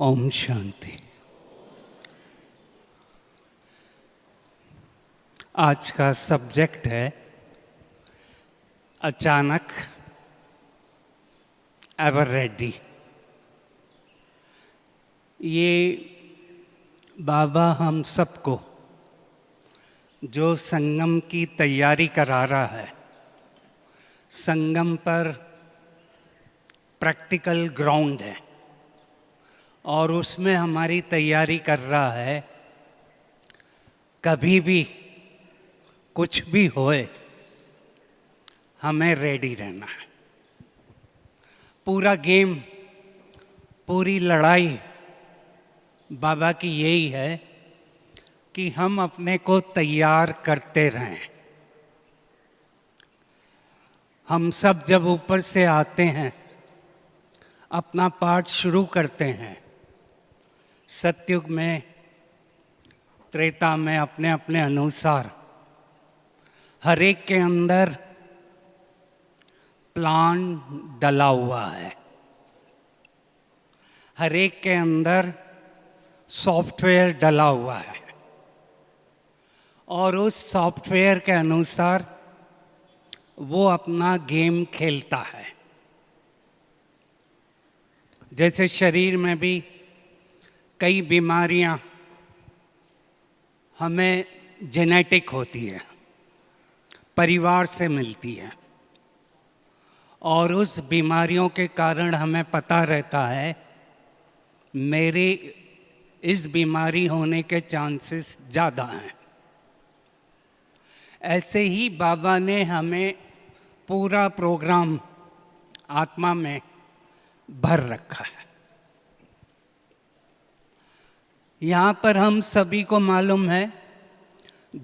ओम शांति। आज का सब्जेक्ट है अचानक एवर रेडी। ये बाबा हम सबको जो संगम की तैयारी करा रहा है, संगम पर प्रैक्टिकल ग्राउंड है और उसमें हमारी तैयारी कर रहा है। कभी भी कुछ भी होए हमें रेडी रहना है। पूरा गेम, पूरी लड़ाई बाबा की यही है कि हम अपने को तैयार करते रहें। हम सब जब ऊपर से आते हैं, अपना पाठ शुरू करते हैं, सतयुग में, त्रेता में, अपने अपने अनुसार हर एक के अंदर प्लान डला हुआ है। हर एक के अंदर सॉफ्टवेयर डला हुआ है और उस सॉफ्टवेयर के अनुसार वो अपना गेम खेलता है। जैसे शरीर में भी कई बीमारियां हमें जेनेटिक होती है, परिवार से मिलती है और उस बीमारियों के कारण हमें पता रहता है मेरे इस बीमारी होने के चांसेस ज़्यादा हैं। ऐसे ही बाबा ने हमें पूरा प्रोग्राम आत्मा में भर रखा है। यहाँ पर हम सभी को मालूम है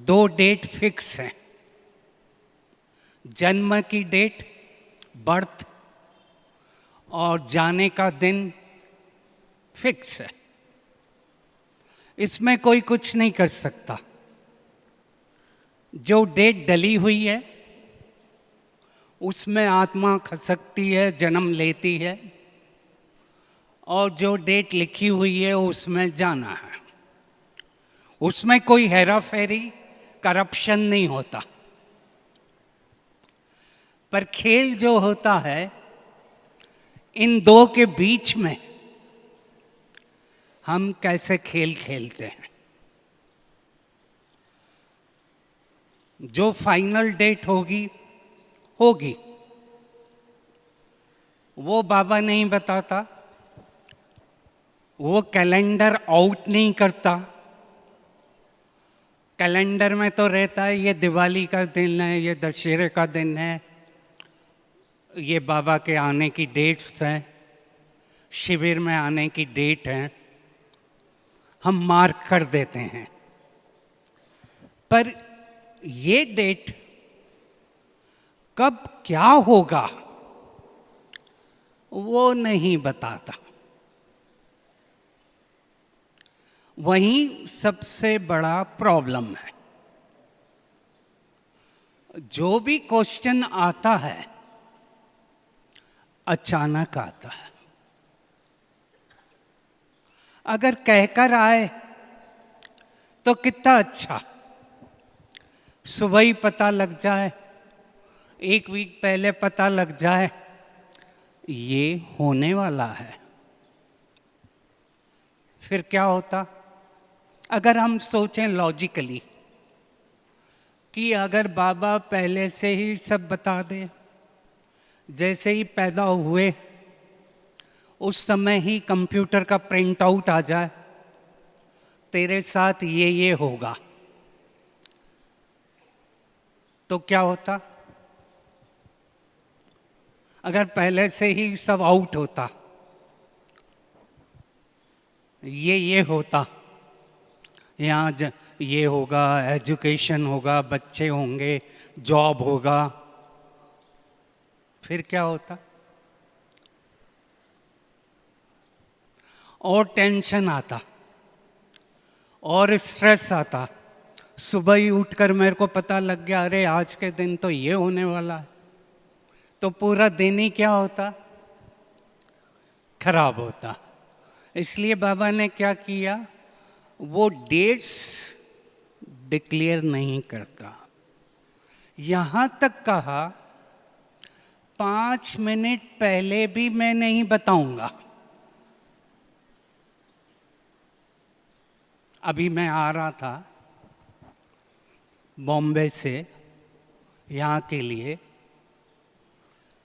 2 डेट फिक्स हैं। जन्म की डेट, बर्थ, और जाने का दिन फिक्स है। इसमें कोई कुछ नहीं कर सकता। जो डेट डली हुई है उसमें आत्मा खसकती है, जन्म लेती है, और जो डेट लिखी हुई है उसमें जाना है। उसमें कोई हेरा फेरी, करप्शन नहीं होता। पर खेल जो होता है इन दो के बीच में, हम कैसे खेल खेलते हैं। जो फाइनल डेट होगी होगी, वो बाबा नहीं बताता, वो कैलेंडर आउट नहीं करता। कैलेंडर में तो रहता है ये दिवाली का दिन है, ये दशहरे का दिन है, ये बाबा के आने की डेट्स हैं, शिविर में आने की डेट है, हम मार्क कर देते हैं। पर ये डेट कब क्या होगा वो नहीं बताता। वहीं सबसे बड़ा प्रॉब्लम है। जो भी क्वेश्चन आता है अचानक आता है। अगर कहकर आए तो कितना अच्छा, सुबह ही पता लग जाए, 1 वीक पहले पता लग जाए ये होने वाला है। फिर क्या होता? अगर हम सोचें लॉजिकली कि अगर बाबा पहले से ही सब बता दे, जैसे ही पैदा हुए उस समय ही कंप्यूटर का प्रिंट आउट आ जाए, तेरे साथ ये होगा, तो क्या होता? अगर पहले से ही सब आउट होता, ये होता, यहाँ ये होगा, एजुकेशन होगा, बच्चे होंगे, जॉब होगा, फिर क्या होता? और टेंशन आता और स्ट्रेस आता। सुबह ही उठकर मेरे को पता लग गया, अरे आज के दिन तो ये होने वाला है, तो पूरा दिन ही क्या होता? खराब होता। इसलिए बाबा ने क्या किया, वो डेट्स डिक्लेयर नहीं करता। यहां तक कहा 5 मिनट पहले भी मैं नहीं बताऊंगा। अभी मैं आ रहा था बॉम्बे से यहाँ के लिए,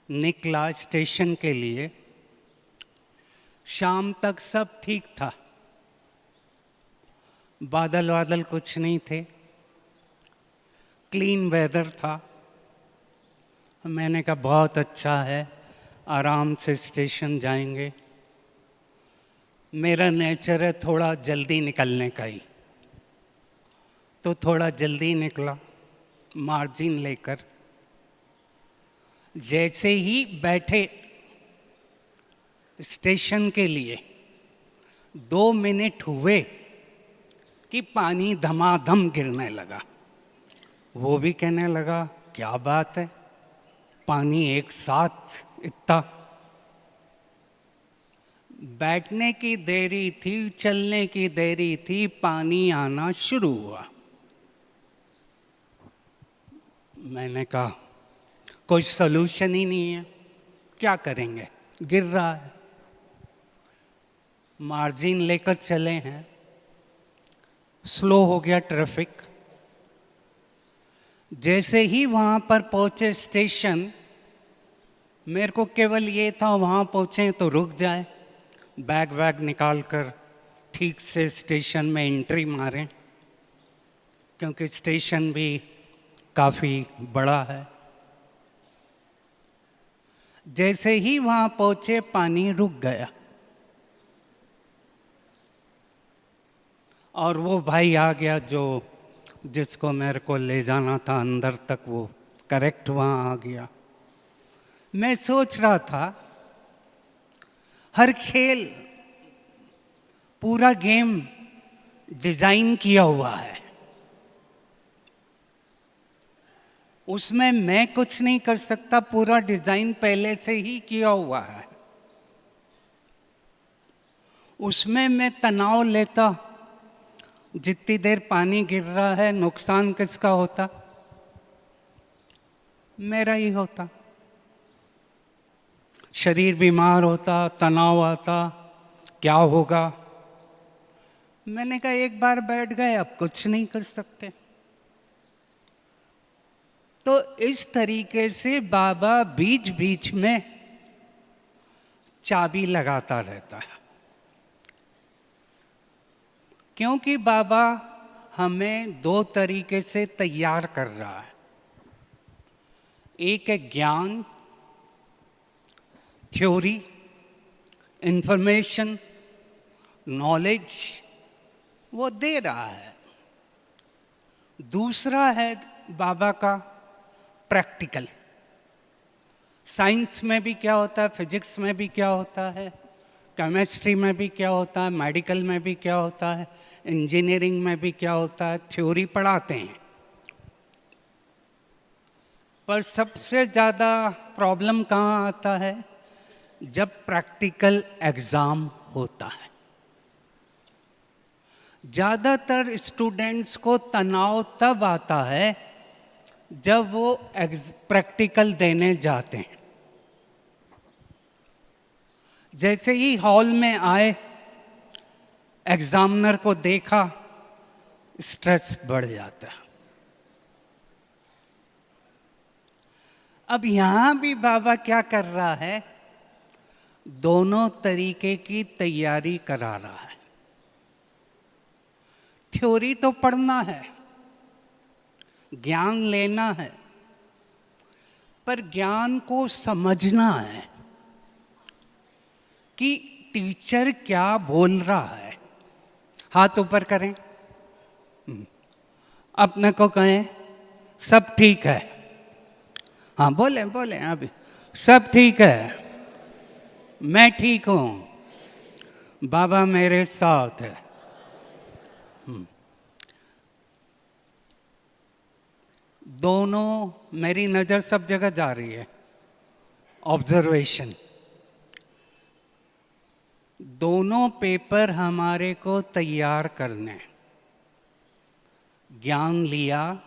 निकला स्टेशन के लिए, शाम तक सब ठीक था, बादल वादल कुछ नहीं थे, क्लीन वेदर था। मैंने कहा बहुत अच्छा है, आराम से स्टेशन जाएंगे। मेरा नेचर है थोड़ा जल्दी निकलने का ही, तो थोड़ा जल्दी निकला मार्जिन लेकर। जैसे ही बैठे स्टेशन के लिए 2 मिनट हुए कि पानी धमाधम गिरने लगा। वो भी कहने लगा क्या बात है, पानी एक साथ इतना। बैठने की देरी थी, चलने की देरी थी, पानी आना शुरू हुआ। मैंने कहा कोई सलूशन ही नहीं है, क्या करेंगे, गिर रहा है। मार्जिन लेकर चले हैं, स्लो हो गया ट्रैफिक। जैसे ही वहां पर पहुंचे स्टेशन, मेरे को केवल ये था वहां पहुंचे तो रुक जाए, बैग वैग निकाल कर ठीक से स्टेशन में एंट्री मारें, क्योंकि स्टेशन भी काफ़ी बड़ा है। जैसे ही वहां पहुंचे पानी रुक गया और वो भाई आ गया जो जिसको मेरे को ले जाना था अंदर तक, वो करेक्ट वहां आ गया। मैं सोच रहा था हर खेल, पूरा गेम डिजाइन किया हुआ है, उसमें मैं कुछ नहीं कर सकता, पूरा डिजाइन पहले से ही किया हुआ है। उसमें मैं तनाव लेता, जितनी देर पानी गिर रहा है नुकसान किसका होता, मेरा ही होता। शरीर बीमार होता, तनाव आता, क्या होगा। मैंने कहा एक बार बैठ गए, अब कुछ नहीं कर सकते। तो इस तरीके से बाबा बीच बीच में चाबी लगाता रहता है, क्योंकि बाबा हमें 2 तरीके से तैयार कर रहा है। एक है ज्ञान, थ्योरी, इंफॉर्मेशन, नॉलेज, वो दे रहा है। दूसरा है बाबा का प्रैक्टिकल। साइंस में भी क्या होता है, फिजिक्स में भी क्या होता है, केमिस्ट्री में भी क्या होता है, मेडिकल में भी क्या होता है, इंजीनियरिंग में भी क्या होता है, थ्योरी पढ़ाते हैं। पर सबसे ज़्यादा प्रॉब्लम कहाँ आता है, जब प्रैक्टिकल एग्ज़ाम होता है। ज़्यादातर स्टूडेंट्स को तनाव तब आता है जब वो प्रैक्टिकल देने जाते हैं। जैसे ही हॉल में आए, एग्जामिनर को देखा, स्ट्रेस बढ़ जाता है। अब यहां भी बाबा क्या कर रहा है, दोनों तरीके की तैयारी करा रहा है। थ्योरी तो पढ़ना है, ज्ञान लेना है, पर ज्ञान को समझना है कि टीचर क्या बोल रहा है। हाथ ऊपर करें, अपने को कहें सब ठीक है। हाँ बोले बोले, अभी सब ठीक है, मैं ठीक हूं, बाबा मेरे साथ है। दोनों, मेरी नज़र सब जगह जा रही है, ऑब्जर्वेशन। दोनों पेपर हमारे को तैयार करने। ज्ञान लिया,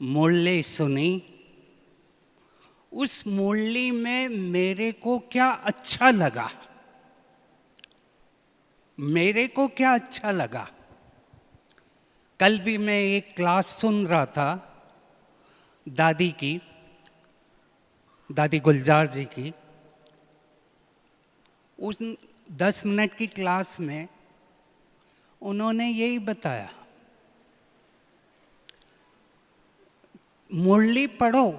मुरली सुनी, उस मुरली में मेरे को क्या अच्छा लगा, मेरे को क्या अच्छा लगा। कल भी मैं एक क्लास सुन रहा था दादी की, दादी गुलजार जी की। उस 10 मिनट की क्लास में उन्होंने यही बताया, मुरली पढ़ो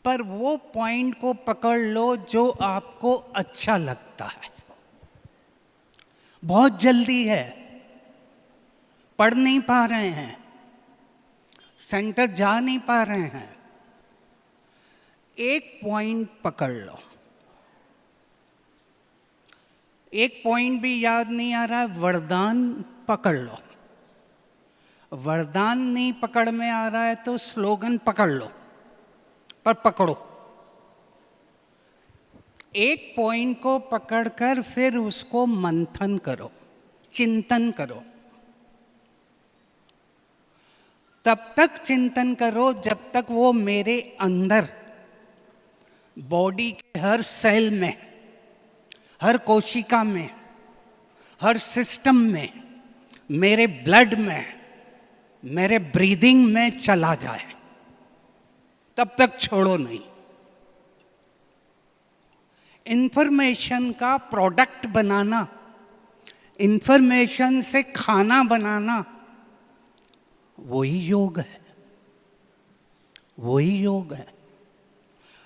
पर वो पॉइंट को पकड़ लो जो आपको अच्छा लगता है। बहुत जल्दी है, पढ़ नहीं पा रहे हैं, सेंटर जा नहीं पा रहे हैं, एक पॉइंट पकड़ लो। एक पॉइंट भी याद नहीं आ रहा है, वरदान पकड़ लो। वरदान नहीं पकड़ में आ रहा है तो स्लोगन पकड़ लो, पर पकड़ो। एक पॉइंट को पकड़कर फिर उसको मंथन करो, चिंतन करो। तब तक चिंतन करो जब तक वो मेरे अंदर, बॉडी के हर सेल में, हर कोशिका में, हर सिस्टम में, मेरे ब्लड में, मेरे ब्रीदिंग में चला जाए, तब तक छोड़ो नहीं। इंफॉर्मेशन का प्रोडक्ट बनाना, इंफॉर्मेशन से खाना बनाना, वही योग है, वही योग है।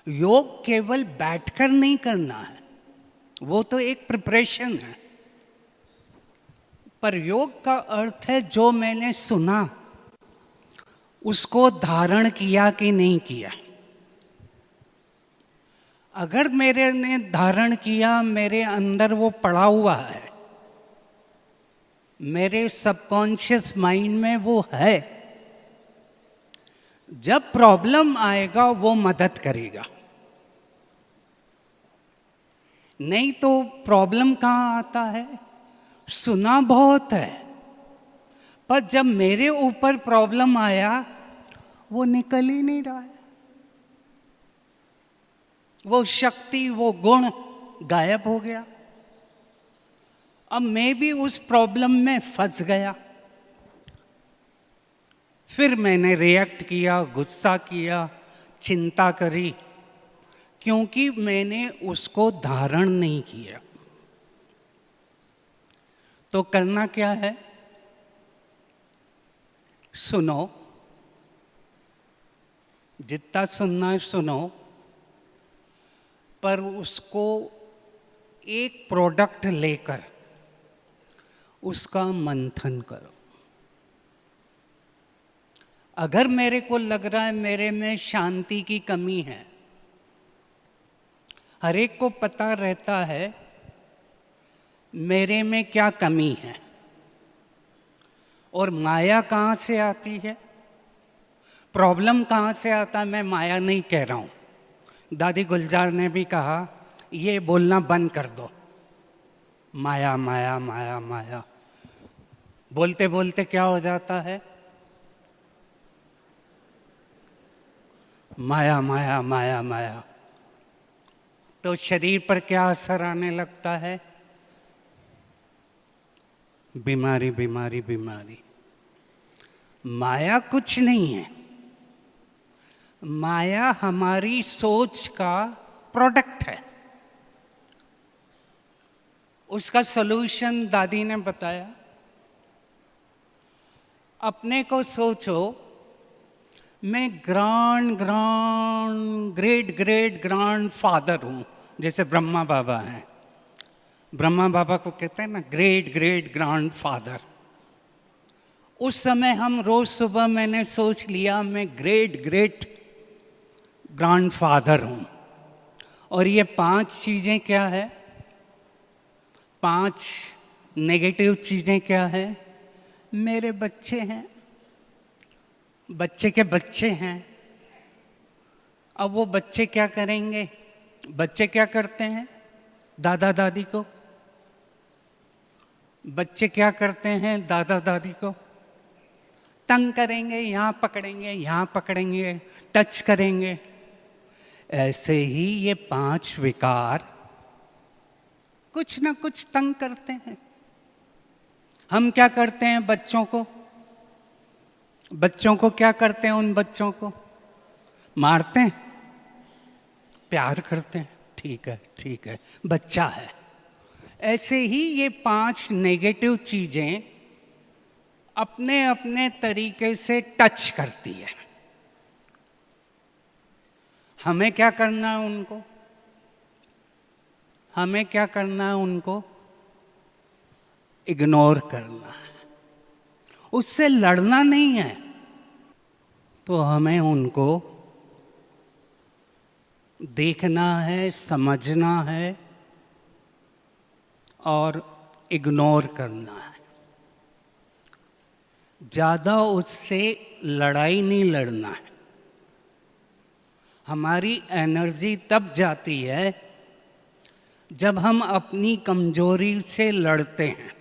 योग केवल बैठकर नहीं करना है, वो तो एक प्रिपरेशन है। पर योग का अर्थ है जो मैंने सुना उसको धारण किया कि नहीं किया। अगर मेरे ने धारण किया, मेरे अंदर वो पड़ा हुआ है, मेरे सबकॉन्शियस माइंड में वो है, जब प्रॉब्लम आएगा वो मदद करेगा। नहीं तो प्रॉब्लम कहाँ आता है, सुना बहुत है, पर जब मेरे ऊपर प्रॉब्लम आया वो निकल ही नहीं रहा है। वो शक्ति, वो गुण गायब हो गया। अब मैं भी उस प्रॉब्लम में फंस गया। फिर मैंने रिएक्ट किया, गुस्सा किया, चिंता करी, क्योंकि मैंने उसको धारण नहीं किया। तो करना क्या है? सुनो, जितना सुनना है सुनो, पर उसको एक प्रोडक्ट लेकर उसका मंथन करो। अगर मेरे को लग रहा है मेरे में शांति की कमी है, हर एक को पता रहता है मेरे में क्या कमी है और माया कहाँ से आती है, प्रॉब्लम कहाँ से आता है। मैं माया नहीं कह रहा हूँ, दादी गुलजार ने भी कहा ये बोलना बंद कर दो, माया माया माया माया। बोलते बोलते क्या हो जाता है, माया माया माया माया। तो शरीर पर क्या असर आने लगता है, बीमारी बीमारी बीमारी। माया कुछ नहीं है, माया हमारी सोच का प्रोडक्ट है। उसका सॉल्यूशन दादी ने बताया। अपने को सोचो मैं ग्रेट ग्रांड फादर हूँ, जैसे ब्रह्मा बाबा हैं। ब्रह्मा बाबा को कहते हैं ना ग्रेट ग्रांड फादर। उस समय हम रोज सुबह मैंने सोच लिया मैं ग्रेट ग्रांड फादर हूँ। और ये 5 चीज़ें क्या है, 5 नेगेटिव चीज़ें क्या है, मेरे बच्चे हैं, बच्चे के बच्चे हैं। अब वो बच्चे क्या करेंगे, बच्चे क्या करते हैं, दादा दादी को। बच्चे क्या करते हैं दादा दादी को? तंग करेंगे, यहाँ पकड़ेंगे, यहाँ पकड़ेंगे, टच करेंगे। ऐसे ही ये 5 विकार कुछ ना कुछ तंग करते हैं। हम क्या करते हैं बच्चों को? बच्चों को क्या करते हैं? उन बच्चों को मारते हैं, प्यार करते हैं। ठीक है, ठीक है, बच्चा है। ऐसे ही ये 5 नेगेटिव चीजें अपने अपने तरीके से टच करती है। हमें क्या करना है उनको? हमें क्या करना है उनको? इग्नोर करना है, उससे लड़ना नहीं है। तो हमें उनको देखना है, समझना है और इग्नोर करना है। ज़्यादा उससे लड़ाई नहीं लड़ना है। हमारी एनर्जी तब जाती है जब हम अपनी कमजोरी से लड़ते हैं,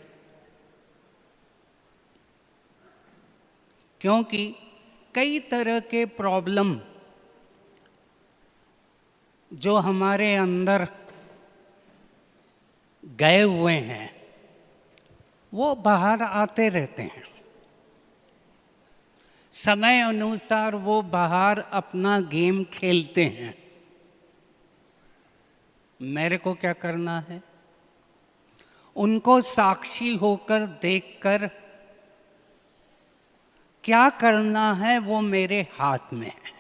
क्योंकि कई तरह के प्रॉब्लम जो हमारे अंदर गए हुए हैं वो बाहर आते रहते हैं। समय अनुसार वो बाहर अपना गेम खेलते हैं। मेरे को क्या करना है? उनको साक्षी होकर देखकर क्या करना है वो मेरे हाथ में है।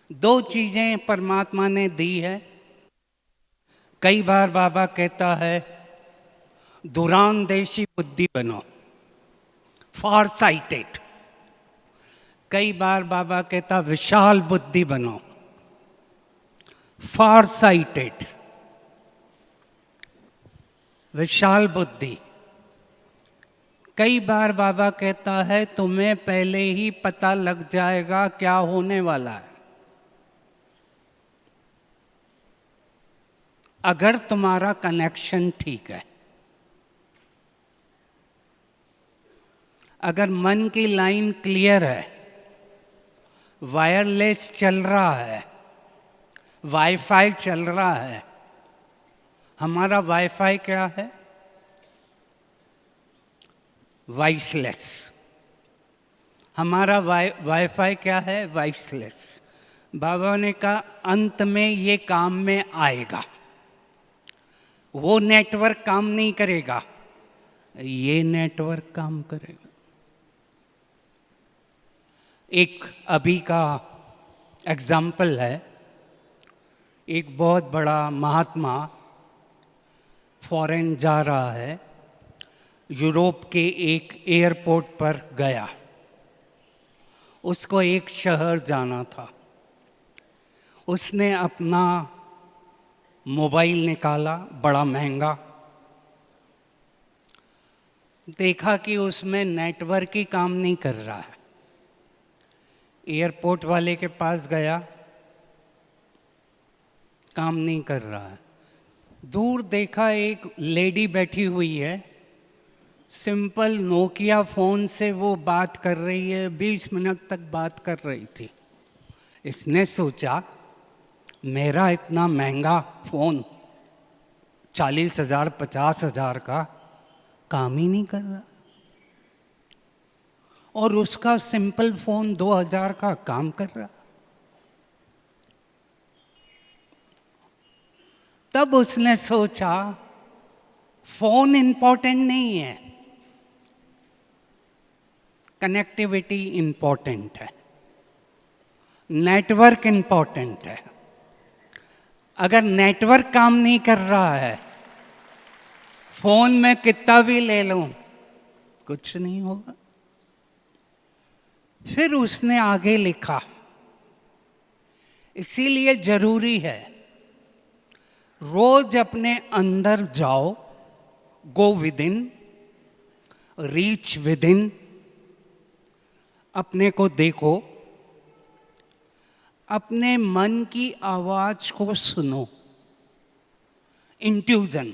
2 चीजें परमात्मा ने दी है। कई बार बाबा कहता है दूरांदेशी बुद्धि बनो, फार साइटेड। कई बार बाबा कहता विशाल बुद्धि बनो, फार साइटेड। विशाल बुद्धि। कई बार बाबा कहता है तुम्हें पहले ही पता लग जाएगा क्या होने वाला है, अगर तुम्हारा कनेक्शन ठीक है। अगर मन की लाइन क्लियर है, वायरलेस चल रहा है, वाईफाई चल रहा है। हमारा वाईफाई क्या है? वॉइसलेस। हमारा वाईफाई क्या है? वॉइसलेस। बाबा ने कहा अंत में ये काम में आएगा। वो नेटवर्क काम नहीं करेगा, ये नेटवर्क काम करेगा। एक अभी का एग्जाम्पल है। एक बहुत बड़ा महात्मा फॉरेन जा रहा है, यूरोप के एक एयरपोर्ट पर गया। उसको एक शहर जाना था। उसने अपना मोबाइल निकाला, बड़ा महंगा। देखा कि उसमें नेटवर्क ही काम नहीं कर रहा है। एयरपोर्ट वाले के पास गया, काम नहीं कर रहा है। दूर देखा एक लेडी बैठी हुई है, सिंपल नोकिया फ़ोन से वो बात कर रही है, 20 मिनट तक बात कर रही थी। इसने सोचा मेरा इतना महंगा फ़ोन 40,000 50,000 का काम ही नहीं कर रहा, और उसका सिंपल फ़ोन 2,000 का काम कर रहा। तब उसने सोचा फ़ोन इंपॉर्टेंट नहीं है, कनेक्टिविटी इंपॉर्टेंट है, नेटवर्क इंपॉर्टेंट है। अगर नेटवर्क काम नहीं कर रहा है, फोन में कितना भी ले लूं कुछ नहीं होगा। फिर उसने आगे लिखा, इसीलिए जरूरी है रोज अपने अंदर जाओ, go with in, reach with in, अपने को देखो, अपने मन की आवाज को सुनो। इंट्यूजन।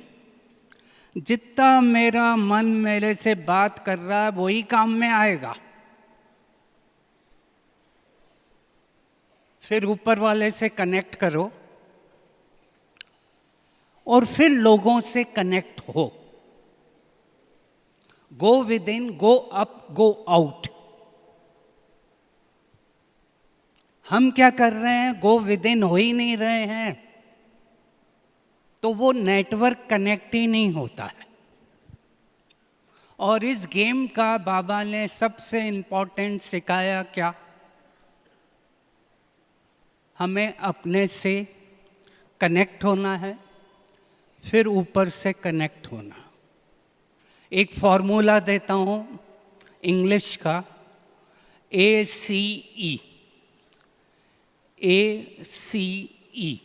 जितना मेरा मन मेरे से बात कर रहा है वही काम में आएगा। फिर ऊपर वाले से कनेक्ट करो और फिर लोगों से कनेक्ट हो। Go with in, go up, go out. हम क्या कर रहे हैं, गो विद इन हो ही नहीं रहे हैं, तो वो नेटवर्क कनेक्ट ही नहीं होता है। और इस गेम का बाबा ने सबसे इंपॉर्टेंट सिखाया क्या, हमें अपने से कनेक्ट होना है, फिर ऊपर से कनेक्ट होना। एक फॉर्मूला देता हूं इंग्लिश का, ACE। ACE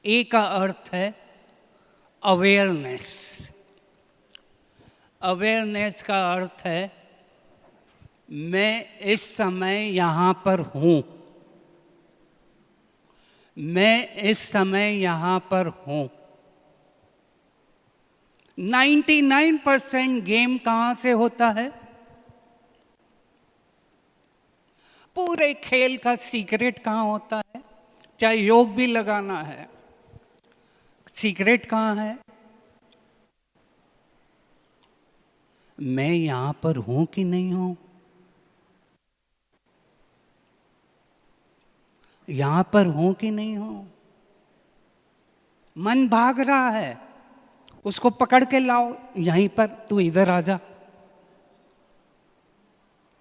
ए का अर्थ है अवेयरनेस। अवेयरनेस का अर्थ है मैं इस समय यहाँ पर हूँ, मैं इस समय यहाँ पर हूँ। 99% गेम कहाँ से होता है? पूरे खेल का सीक्रेट कहाँ होता है? चाहे योग भी लगाना है, सीक्रेट कहाँ है? मैं यहाँ पर हूँ कि नहीं हूँ? यहाँ पर हूँ कि नहीं हूँ? मन भाग रहा है, उसको पकड़ के लाओ यहीं पर, तू इधर आ जा।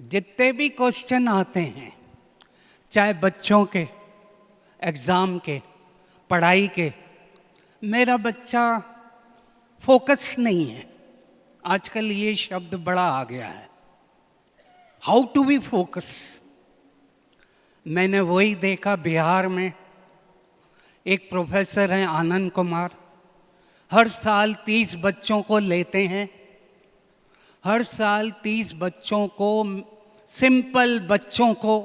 जितने भी क्वेश्चन आते हैं, चाहे बच्चों के, एग्जाम के, पढ़ाई के, मेरा बच्चा फोकस नहीं है। आजकल ये शब्द बड़ा आ गया है, हाउ टू बी फोकस। मैंने वही देखा बिहार में, एक प्रोफेसर हैं आनंद कुमार, हर साल 30 बच्चों को लेते हैं, हर साल 30 बच्चों को, सिंपल बच्चों को,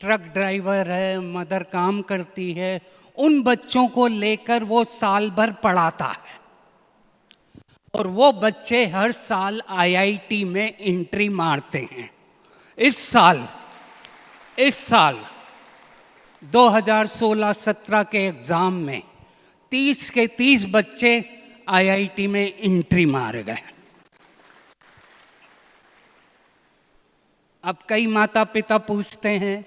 ट्रक ड्राइवर है, मदर काम करती है, उन बच्चों को लेकर वो साल भर पढ़ाता है। और वो बच्चे हर साल IIT में एंट्री मारते हैं। इस साल 2016-17 के एग्जाम में 30 के 30 बच्चे IIT में एंट्री मार गए। अब कई माता पिता पूछते हैं,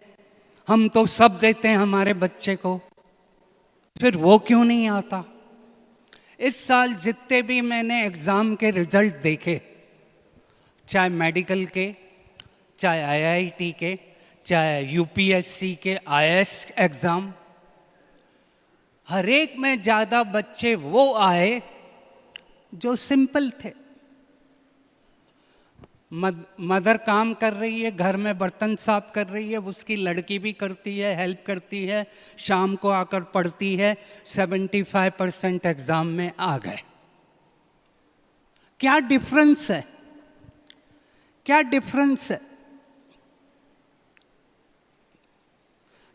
हम तो सब देते हैं हमारे बच्चे को, फिर वो क्यों नहीं आता? इस साल जितने भी मैंने एग्जाम के रिजल्ट देखे, चाहे मेडिकल के, चाहे IIT के, चाहे UPSC के IAS एग्जाम, हर एक में ज़्यादा बच्चे वो आए जो सिंपल थे। मदर काम कर रही है, घर में बर्तन साफ कर रही है, उसकी लड़की भी करती है, हेल्प करती है, शाम को आकर पढ़ती है, 75% एग्जाम में आ गए। क्या डिफरेंस है? क्या डिफरेंस है?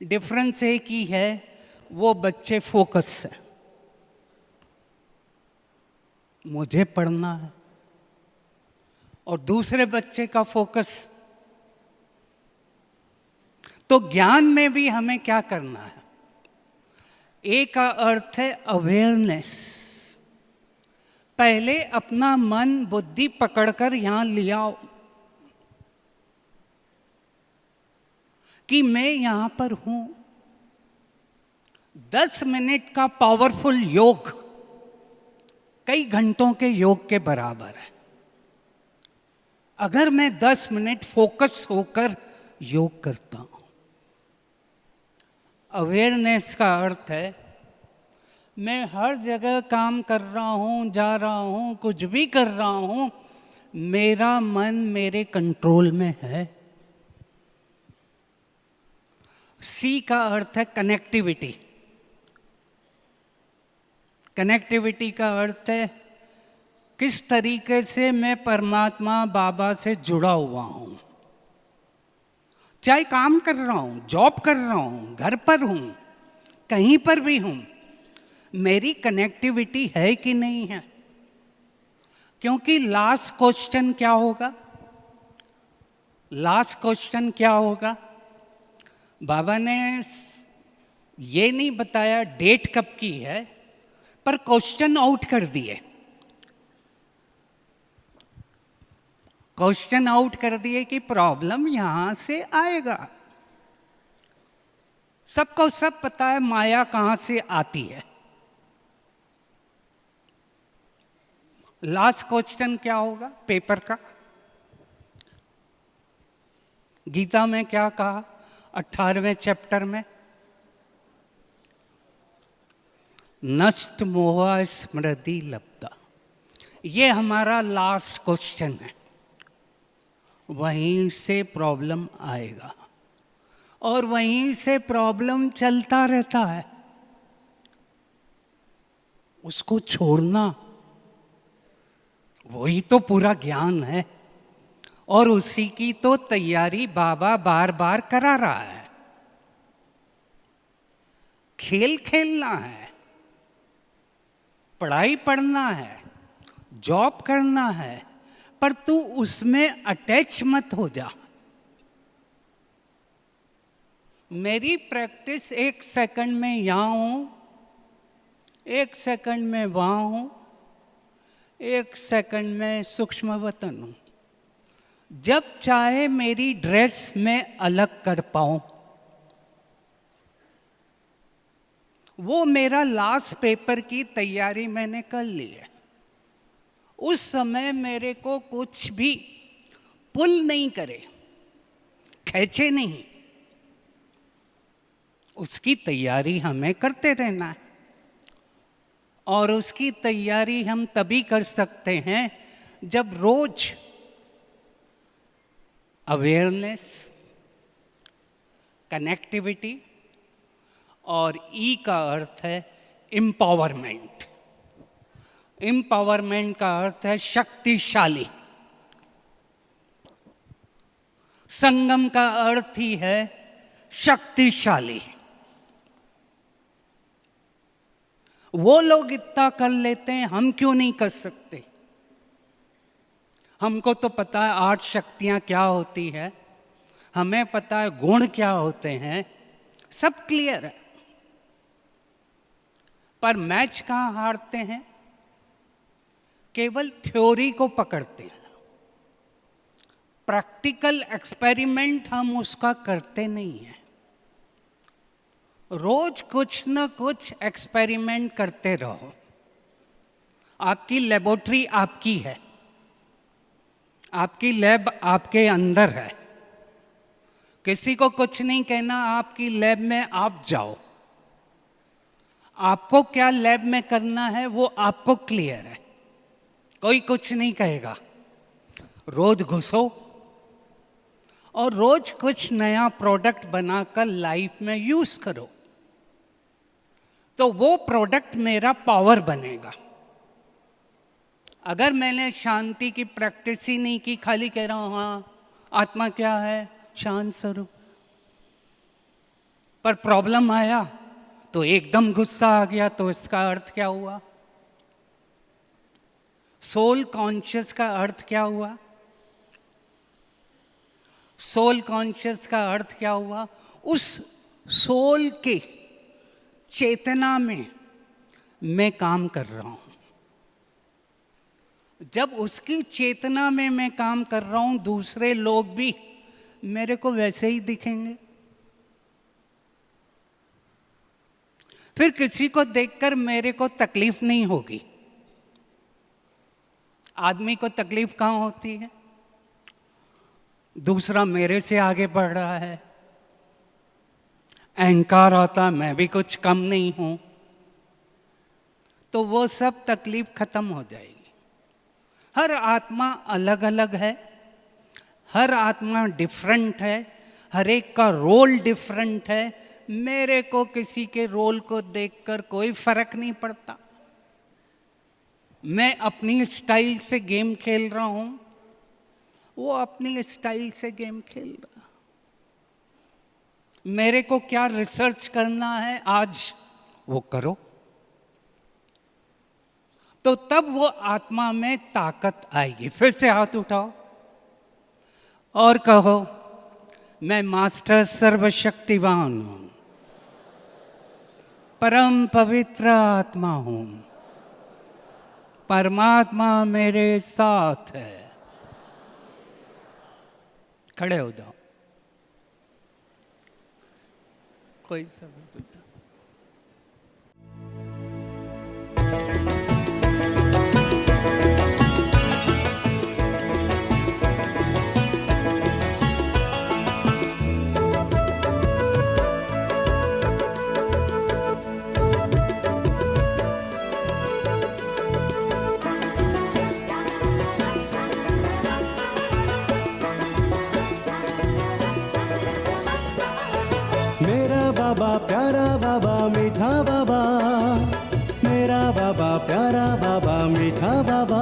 डिफरेंस एक ही है, वो बच्चे फोकस है, मुझे पढ़ना है, और दूसरे बच्चे का फोकस। तो ज्ञान में भी हमें क्या करना है? ए का अर्थ है अवेयरनेस। पहले अपना मन बुद्धि पकड़कर यहां ले आओ कि मैं यहां पर हूं। 10 मिनट का पावरफुल योग कई घंटों के योग के बराबर है। अगर मैं 10 मिनट फोकस होकर योग करता हूं। अवेयरनेस का अर्थ है मैं हर जगह काम कर रहा हूं, जा रहा हूं, कुछ भी कर रहा हूं, मेरा मन मेरे कंट्रोल में है। सी का अर्थ है कनेक्टिविटी। कनेक्टिविटी का अर्थ है किस तरीके से मैं परमात्मा बाबा से जुड़ा हुआ हूं। चाहे काम कर रहा हूँ, जॉब कर रहा हूँ, घर पर हूँ, कहीं पर भी हूँ, मेरी कनेक्टिविटी है कि नहीं है? क्योंकि लास्ट क्वेश्चन क्या होगा? लास्ट क्वेश्चन क्या होगा? बाबा ने ये नहीं बताया डेट कब की है, पर क्वेश्चन आउट कर दिए। क्वेश्चन आउट कर दिए कि प्रॉब्लम यहां से आएगा। सबको सब पता है माया कहां से आती है। लास्ट क्वेश्चन क्या होगा पेपर का? गीता में क्या कहा 18वें चैप्टर में? नष्ट मोह स्मृति लब्धा। ये हमारा लास्ट क्वेश्चन है। वहीं से प्रॉब्लम आएगा और वहीं से प्रॉब्लम चलता रहता है। उसको छोड़ना वही तो पूरा ज्ञान है, और उसी की तो तैयारी बाबा बार बार करा रहा है। खेल खेलना है, पढ़ाई पढ़ना है, जॉब करना है, पर तू उसमें अटैच मत हो जा। मेरी प्रैक्टिस 1 सेकंड में यहां हूं, 1 सेकंड में वहां हूं, 1 सेकंड में सूक्ष्म वतन हूं। जब चाहे मेरी ड्रेस में अलग कर पाऊं, वो मेरा लास्ट पेपर की तैयारी मैंने कर ली है। उस समय मेरे को कुछ भी पुल नहीं करे, खींचे नहीं, उसकी तैयारी हमें करते रहना है। और उसकी तैयारी हम तभी कर सकते हैं जब रोज अवेयरनेस, कनेक्टिविटी, और ई का अर्थ है एम्पावरमेंट। एम्पावरमेंट का अर्थ है शक्तिशाली। संगम का अर्थ ही है शक्तिशाली। वो लोग इतना कर लेते हैं, हम क्यों नहीं कर सकते? हमको तो पता है 8 शक्तियां क्या होती है, हमें पता है गुण क्या होते हैं, सब क्लियर है। पर मैच कहां हारते हैं? केवल थ्योरी को पकड़ते हैं। प्रैक्टिकल एक्सपेरिमेंट हम उसका करते नहीं हैं। रोज कुछ न कुछ एक्सपेरिमेंट करते रहो। आपकी लेबोरेटरी आपकी है, आपकी लैब आपके अंदर है। किसी को कुछ नहीं कहना, आपकी लैब में आप जाओ। आपको क्या लैब में करना है वो आपको क्लियर है, कोई कुछ नहीं कहेगा। रोज घुसो और रोज कुछ नया प्रोडक्ट बनाकर लाइफ में यूज करो, तो वो प्रोडक्ट मेरा पावर बनेगा। अगर मैंने शांति की प्रैक्टिस ही नहीं की, खाली कह रहा हूं हाँ आत्मा क्या है, शांत स्वरूप, पर प्रॉब्लम आया तो एकदम गुस्सा आ गया, तो इसका अर्थ क्या हुआ? सोल कॉन्शियस का अर्थ क्या हुआ? सोल कॉन्शियस का अर्थ क्या हुआ? उस सोल के चेतना में मैं काम कर रहा हूं। जब उसकी चेतना में मैं काम कर रहा हूं, दूसरे लोग भी मेरे को वैसे ही दिखेंगे। फिर किसी को देखकर मेरे को तकलीफ नहीं होगी। आदमी को तकलीफ कहां होती है? दूसरा मेरे से आगे बढ़ रहा है, अहंकार आता, मैं भी कुछ कम नहीं हूं, तो वो सब तकलीफ खत्म हो जाएगी। हर आत्मा अलग अलग है, हर आत्मा डिफरेंट है, हर एक का रोल डिफरेंट है। मेरे को किसी के रोल को देखकर कोई फर्क नहीं पड़ता। मैं अपनी स्टाइल से गेम खेल रहा हूं, वो अपनी स्टाइल से गेम खेल रहा। मेरे को क्या रिसर्च करना है आज वो करो, तो तब वो आत्मा में ताकत आएगी। फिर से हाथ उठाओ और कहो, मैं मास्टर सर्वशक्तिवान हूं, परम पवित्र आत्मा हूं, परमात्मा मेरे साथ है। खड़े हो जाओ। कोई सब बाबा प्यारा बाबा मीठा बाबा, मेरा बाबा प्यारा बाबा मीठा बाबा,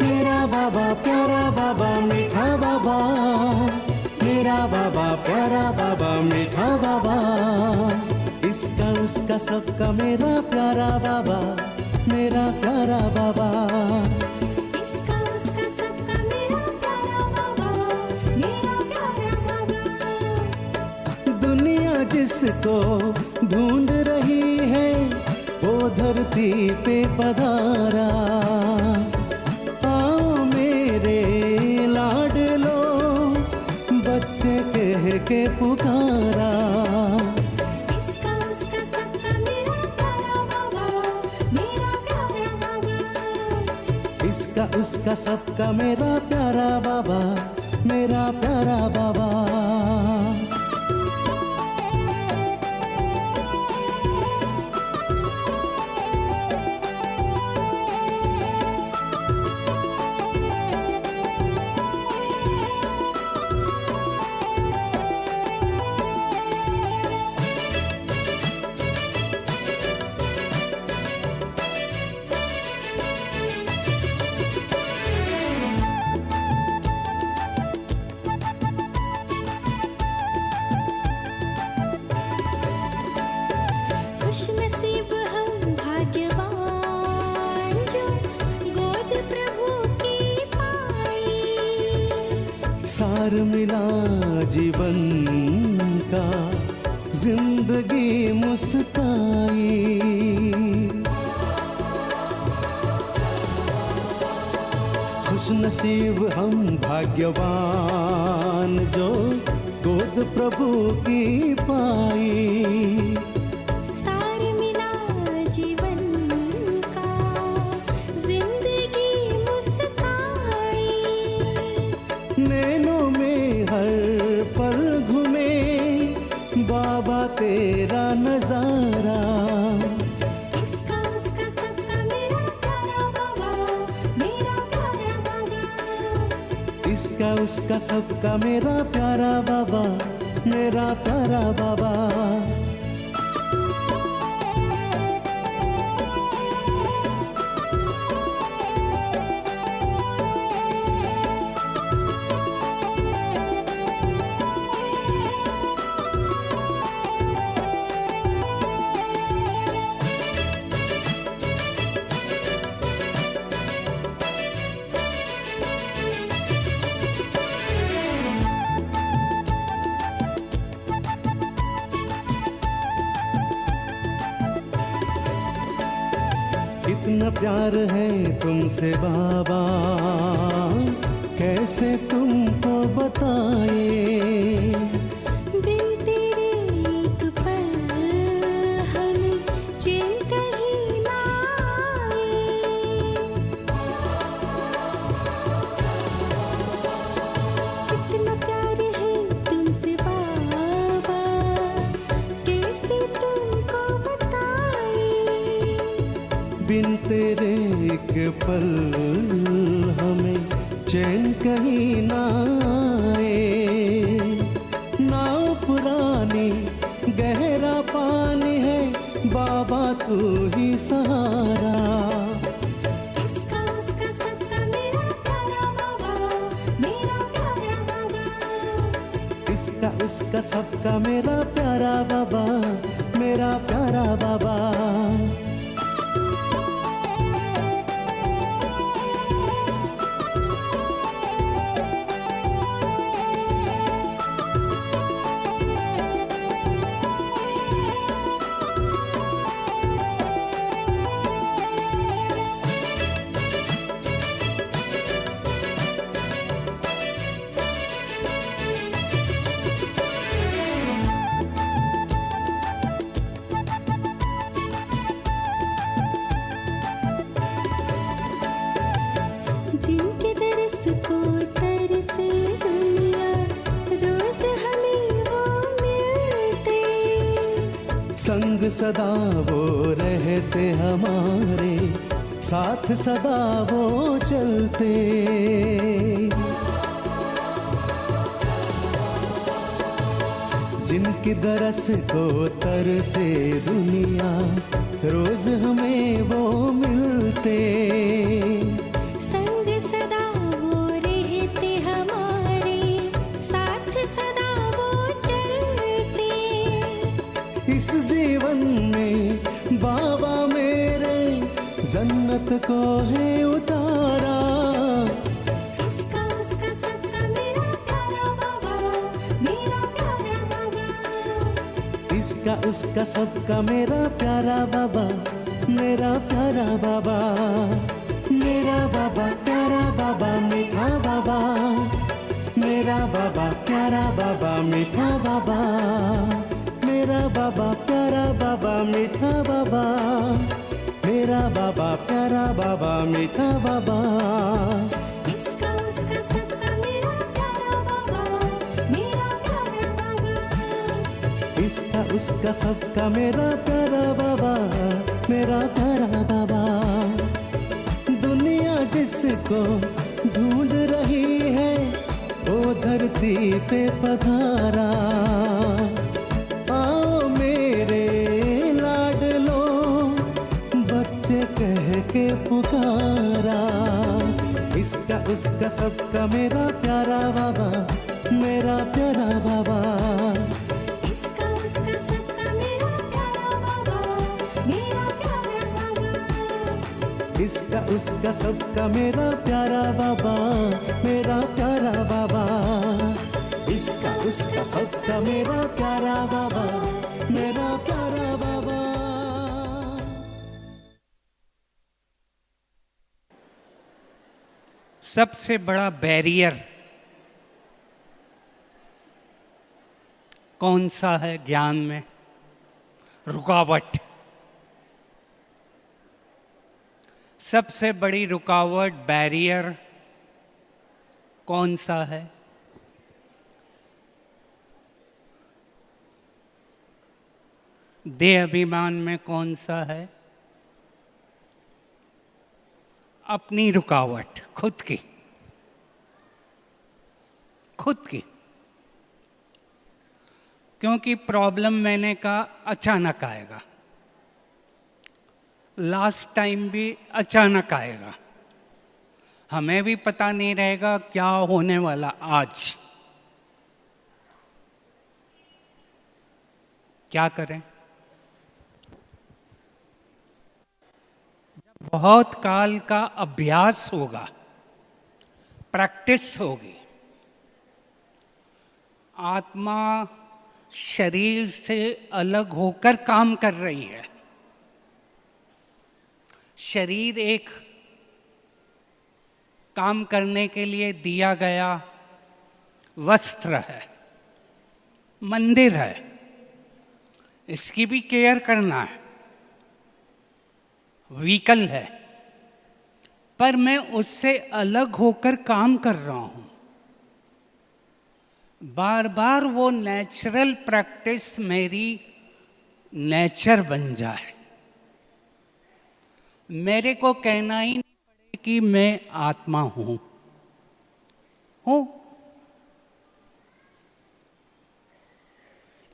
मेरा बाबा प्यारा बाबा मीठा बाबा, मेरा बाबा प्यारा बाबा मीठा बाबा। इसका उसका सबका मेरा प्यारा बाबा, मेरा प्यारा बाबा। इसका उसका सबका मेरा प्यारा बाबा, मेरा प्यारा बाबा। दुनिया जिसको ढूंढ रही है वो धरती पे पधारा, आओ मेरे लाडलो बच्चे कह के पुकारा। इसका उसका सबका मेरा प्यारा बाबा, मेरा प्यारा बाबा। इसका उसका सबका मेरा प्यारा बाबा, मेरा प्यारा बाबा। खुश नसीब हम भाग्यवान जो गोद प्रभु की पाई। सार मिला जीवन का, जिंदगी मुस्काई। खुश नसीब हम भाग्यवान जो गोद प्रभु की पाई। सार मिला जीवन का, जिंदगी मुस्काई। नैनों में हर पल घूमे बाबा तेरा नजारा। इसका उसका सबका मेरा प्यारा बाबा, मेरा प्यारा बाबा। इसका उसका सबका मेरा प्यारा बाबा, मेरा प्यारा बाबा। इतना प्यार है तुमसे बाबा, कैसे तुमको बताए। बिन तेरे एक पल हमें चैन कहीं ना आए। कितना प्यार है तुमसे बाबा, कैसे तुमको बताए। बिन तेरे एक पल हमें चैन कहीं ना आए। नाव पुरानी गहरा पानी है बाबा तू ही सहारा। इसका उसका सबका मेरा प्यारा बाबा, मेरा प्यारा बाबा। इसका उसका सबका मेरा प्यारा बाबा, मेरा प्यारा बाबा। जिनके दरस को तरसे दुनिया, रोज हमें वो मिलते। संग सदा वो रहते हमारे, साथ सदा वो चलते। जिनकी दरस को तरसे दुनिया, रोज हमें वो मिलते। संग सदा वो रहते हमारे, साथ सदा वो चलते। इस जीवन में बाबा मेरे जन्नत को है उतारा। इसका उसका सबका मेरा प्यारा बाबा, मेरा प्यारा बाबा। इसका उसका सबका मेरा प्यारा बाबा, मेरा प्यारा बाबा। मेरा बाबा प्यारा बाबा, मीठा बाबा। मेरा बाबा प्यारा बाबा, मीठा बाबा। मेरा बाबा प्यारा बाबा, मीठा बाबा। मेरा बाबा प्यारा बाबा, मीठा बाबा। इसका उसका सबका मेरा प्यारा बाबा, मेरा प्यारा बाबा। इसका उसका सबका मेरा प्यारा बाबा, मेरा प्यारा बाबा। दुनिया जिसको ढूंढ रही है, वो धरती पे पधारा। आओ मेरे लाडलो, बच्चे कह के पुकारा। इसका उसका सबका मेरा प्यारा बाबा, मेरा प्यारा बाबा। इसका उसका सबका मेरा प्यारा बाबा, मेरा प्यारा बाबा। इसका उसका सबका मेरा प्यारा बाबा, मेरा प्यारा बाबा। इसका उसका सबका मेरा प्यारा बाबा, मेरा प्यारा बाबा। सबसे बड़ा बैरियर कौन सा है ज्ञान में? रुकावट। सबसे बड़ी रुकावट, बैरियर कौन सा है? देह अभिमान में कौन सा है? अपनी रुकावट, खुद की, खुद की। क्योंकि प्रॉब्लम मैंने कहा अचानक आएगा, लास्ट टाइम भी अचानक आएगा। हमें भी पता नहीं रहेगा क्या होने वाला आज। क्या करें? जब बहुत काल का अभ्यास होगा, प्रैक्टिस होगी, आत्मा शरीर से अलग होकर काम कर रही है। शरीर एक काम करने के लिए दिया गया वस्त्र है, मंदिर है, इसकी भी केयर करना है, व्हीकल है, पर मैं उससे अलग होकर काम कर रहा हूं। बार बार वो नेचुरल प्रैक्टिस मेरी नेचर बन जाए। मेरे को कहना ही नहीं पड़े कि मैं आत्मा हूं।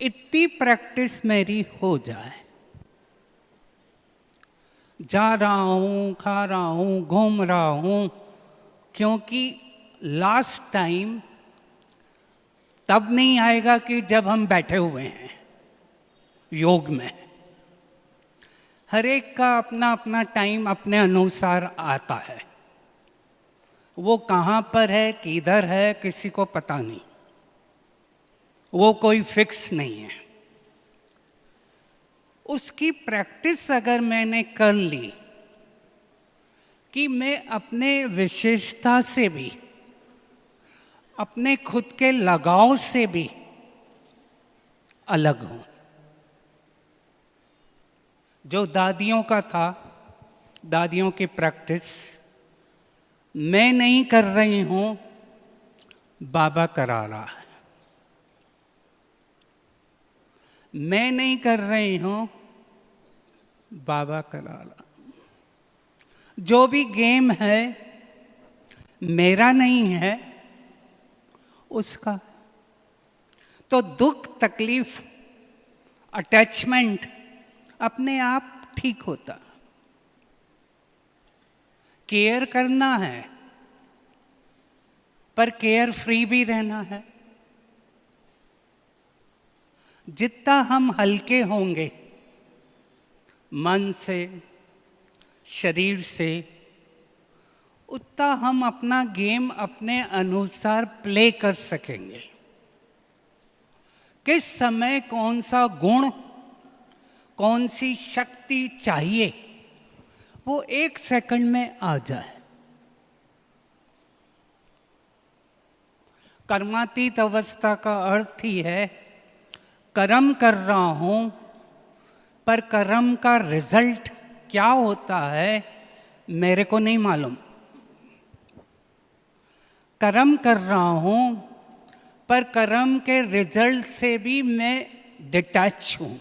इतनी प्रैक्टिस मेरी हो जाए। जा रहा हूं, खा रहा हूं, घूम रहा हूं, क्योंकि लास्ट टाइम तब नहीं आएगा कि जब हम बैठे हुए हैं योग में। हर एक का अपना अपना टाइम अपने अनुसार आता है। वो कहाँ पर है, किधर है, किसी को पता नहीं। वो कोई फिक्स नहीं है। उसकी प्रैक्टिस अगर मैंने कर ली कि मैं अपने विशेषता से भी, अपने खुद के लगाव से भी अलग हूं। जो दादियों का था, दादियों की प्रैक्टिस मैं नहीं कर रही हूं, बाबा करा रहा है। मैं नहीं कर रही हूं, बाबा करा रहा। जो भी गेम है मेरा नहीं है, उसका। तो दुख, तकलीफ, अटैचमेंट अपने आप ठीक होता। केयर करना है, पर केयर फ्री भी रहना है। जितना हम हल्के होंगे मन से, शरीर से, उतना हम अपना गेम अपने अनुसार प्ले कर सकेंगे। किस समय कौन सा गुण, कौन सी शक्ति चाहिए, वो 1 सेकंड में आ जाए। कर्मातीत अवस्था का अर्थ ही है कर्म कर रहा हूं, पर कर्म का रिजल्ट क्या होता है मेरे को नहीं मालूम। कर्म कर रहा हूं, पर कर्म के रिजल्ट से भी मैं डिटैच हूं।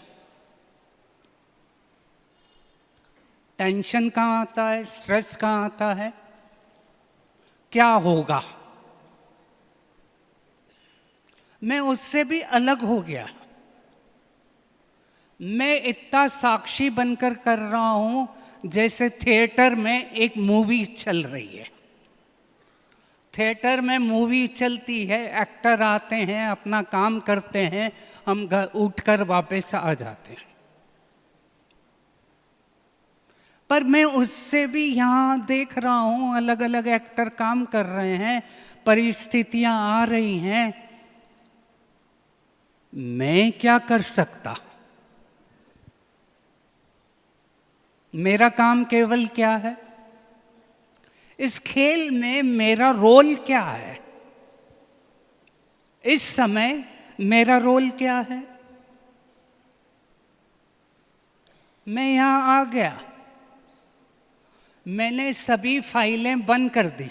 टेंशन कहाँ आता है, स्ट्रेस कहाँ आता है, क्या होगा, मैं उससे भी अलग हो गया। मैं इतना साक्षी बनकर कर रहा हूं जैसे थिएटर में एक मूवी चल रही है। थिएटर में मूवी चलती है, एक्टर आते हैं, अपना काम करते हैं, हम घर उठकर वापस आ जाते हैं। पर मैं उससे भी यहाँ देख रहा हूँ अलग अलग एक्टर काम कर रहे हैं, परिस्थितियां आ रही हैं। मैं क्या कर सकता? मेरा काम केवल क्या है? इस खेल में मेरा रोल क्या है? इस समय मेरा रोल क्या है? मैं यहां आ गया, मैंने सभी फाइलें बंद कर दी।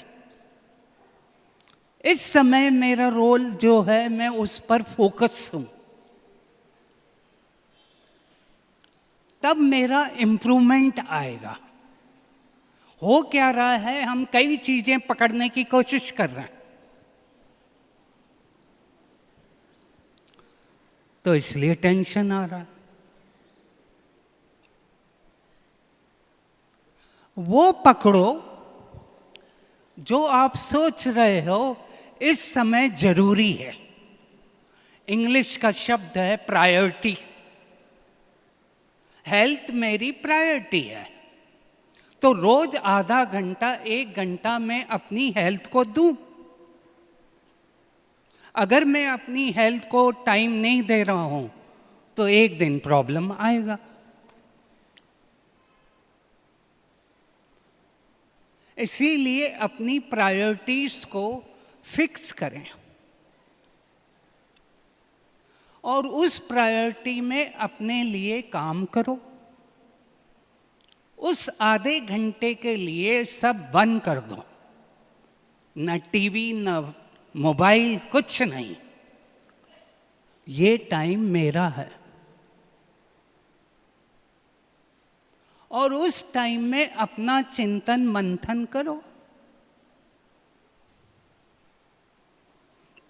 इस समय मेरा रोल जो है, मैं उस पर फोकस हूं। तब मेरा इंप्रूवमेंट आएगा। हो क्या रहा है, हम कई चीजें पकड़ने की कोशिश कर रहे हैं, तो इसलिए टेंशन आ रहा है। वो पकड़ो जो आप सोच रहे हो इस समय जरूरी है। इंग्लिश का शब्द है प्रायोरिटी। हेल्थ मेरी प्रायोरिटी है, तो रोज आधा घंटा 1 घंटा मैं अपनी हेल्थ को दूं। अगर मैं अपनी हेल्थ को टाइम नहीं दे रहा हूं तो एक दिन प्रॉब्लम आएगा। इसीलिए अपनी प्रायोरिटीज को फिक्स करें और उस प्रायोरिटी में अपने लिए काम करो। उस आधे घंटे के लिए सब बंद कर दो, न टीवी न मोबाइल, कुछ नहीं। ये टाइम मेरा है और उस टाइम में अपना चिंतन मंथन करो।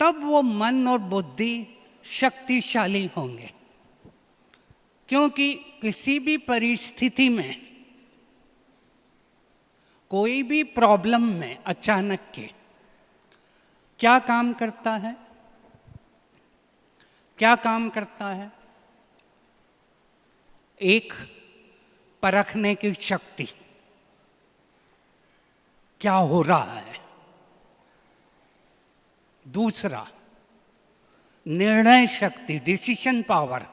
तब वो मन और बुद्धि शक्तिशाली होंगे, क्योंकि किसी भी परिस्थिति में, कोई भी प्रॉब्लम में अचानक के क्या काम करता है? क्या काम करता है? एक, परखने की शक्ति, क्या हो रहा है। दूसरा, निर्णय शक्ति, डिसीजन पावर,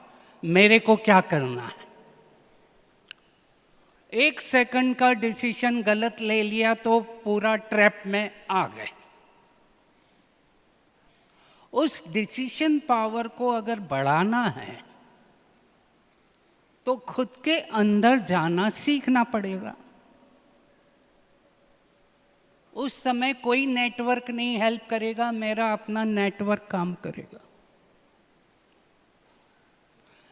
मेरे को क्या करना है। 1 सेकंड का डिसीजन गलत ले लिया तो पूरा ट्रैप में आ गए। उस डिसीजन पावर को अगर बढ़ाना है तो खुद के अंदर जाना सीखना पड़ेगा। उस समय कोई नेटवर्क नहीं हेल्प करेगा, मेरा अपना नेटवर्क काम करेगा।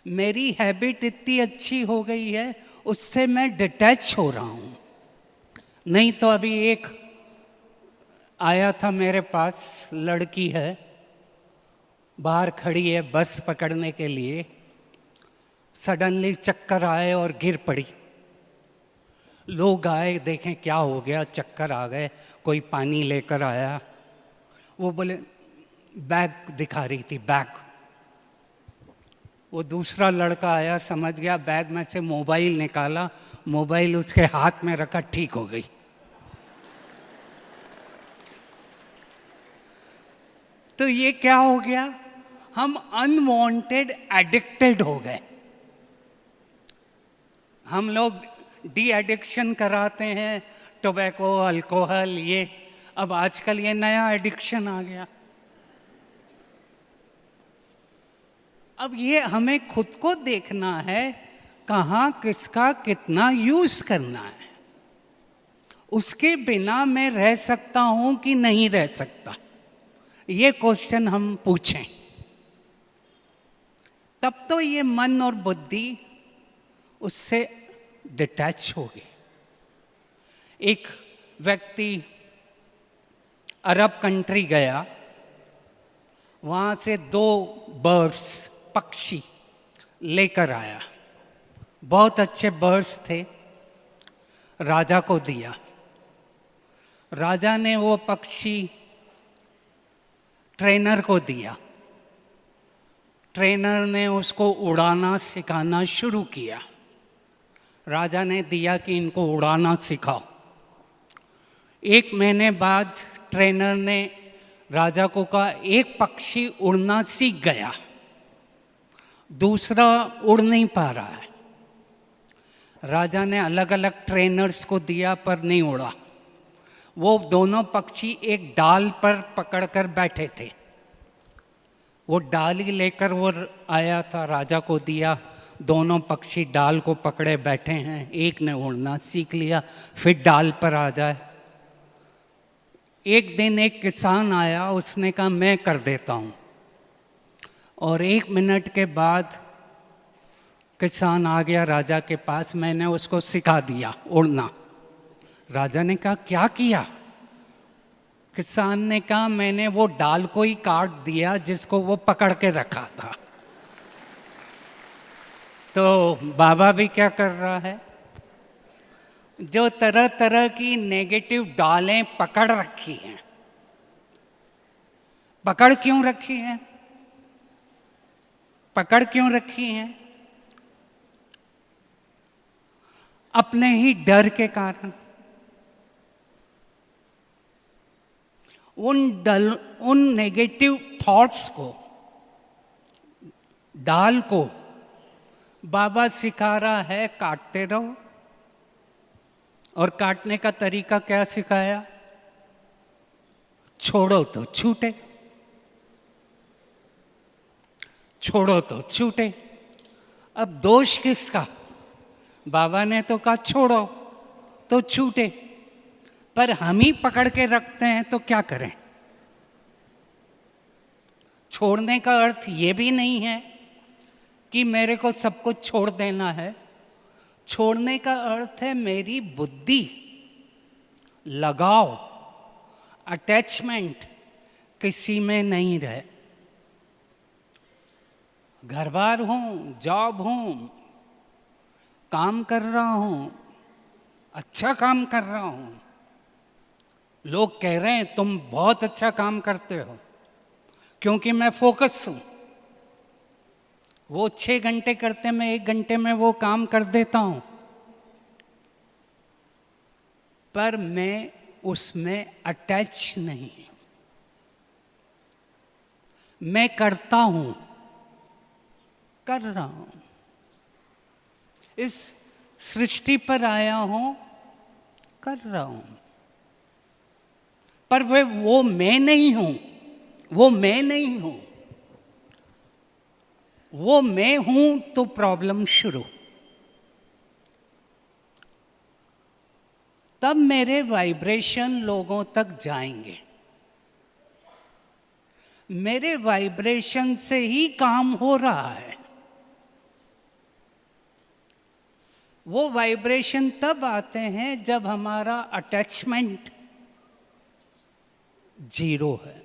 मेरी हैबिट इतनी अच्छी हो गई है, उससे मैं डिटैच हो रहा हूं। नहीं तो अभी एक आया था मेरे पास, लड़की है, बाहर खड़ी है बस पकड़ने के लिए, सडनली चक्कर आए और गिर पड़ी। लोग आए, देखें क्या हो गया, चक्कर आ गए, कोई पानी लेकर आया। वो बोले, बैग दिखा रही थी, बैग। वो दूसरा लड़का आया, समझ गया, बैग में से मोबाइल निकाला, मोबाइल उसके हाथ में रखा, ठीक हो गई। तो ये क्या हो गया? हम अनवांटेड एडिक्टेड हो गए। हम लोग डी एडिक्शन कराते हैं, टोबैको, अल्कोहल, ये अब आजकल ये नया एडिक्शन आ गया। अब ये हमें खुद को देखना है, कहाँ किसका कितना यूज करना है। उसके बिना मैं रह सकता हूं कि नहीं रह सकता, ये क्वेश्चन हम पूछें। तब तो ये मन और बुद्धि उससे डिटैच होगी। एक व्यक्ति अरब कंट्री गया, वहाँ से 2 बर्ड्स, पक्षी लेकर आया। बहुत अच्छे बर्ड्स थे, राजा को दिया। राजा ने वो पक्षी ट्रेनर को दिया। ट्रेनर ने उसको उड़ाना सिखाना शुरू किया। राजा ने दिया कि इनको उड़ाना सिखाओ। 1 महीने बाद ट्रेनर ने राजा को कहा, एक पक्षी उड़ना सीख गया, दूसरा उड़ नहीं पा रहा है। राजा ने अलग अलग ट्रेनर्स को दिया पर नहीं उड़ा। वो दोनों पक्षी एक डाल पर पकड़कर बैठे थे। वो डाली लेकर वो आया था, राजा को दिया। दोनों पक्षी डाल को पकड़े बैठे हैं। एक ने उड़ना सीख लिया, फिर डाल पर आ जाए। एक दिन एक किसान आया, उसने कहा मैं कर देता हूँ। और 1 मिनट के बाद किसान आ गया राजा के पास, मैंने उसको सिखा दिया उड़ना। राजा ने कहा क्या किया? किसान ने कहा मैंने वो डाल को ही काट दिया जिसको वो पकड़ के रखा था। तो बाबा भी क्या कर रहा है, जो तरह तरह की नेगेटिव डालें पकड़ रखी हैं। पकड़ क्यों रखी हैं? पकड़ क्यों रखी हैं? अपने ही डर के कारण। उन नेगेटिव थॉट्स को, डाल को बाबा सिखा रहा है काटते रहो। और काटने का तरीका क्या सिखाया? छोड़ो तो छूटे, छोड़ो तो छूटे। अब दोष किसका? बाबा ने तो कहा छोड़ो तो छूटे, पर हम ही पकड़ के रखते हैं तो क्या करें? छोड़ने का अर्थ ये भी नहीं है कि मेरे को सब कुछ छोड़ देना है। छोड़ने का अर्थ है मेरी बुद्धि, लगाव, अटैचमेंट किसी में नहीं रहे। घर बार हूँ, जॉब हूँ, काम कर रहा हूँ, अच्छा काम कर रहा हूँ। लोग कह रहे हैं तुम बहुत अच्छा काम करते हो, क्योंकि मैं फोकस हूँ। वो 6 घंटे करते, मैं 1 घंटे में वो काम कर देता हूं, पर मैं उसमें अटैच नहीं। मैं करता हूं, कर रहा हूं, इस सृष्टि पर आया हूं, कर रहा हूं, पर वो मैं नहीं हूं, वो मैं नहीं हूं। वो मैं हूं तो प्रॉब्लम शुरू। तब मेरे वाइब्रेशन लोगों तक जाएंगे। मेरे वाइब्रेशन से ही काम हो रहा है। वो वाइब्रेशन तब आते हैं जब हमारा अटैचमेंट 0 है।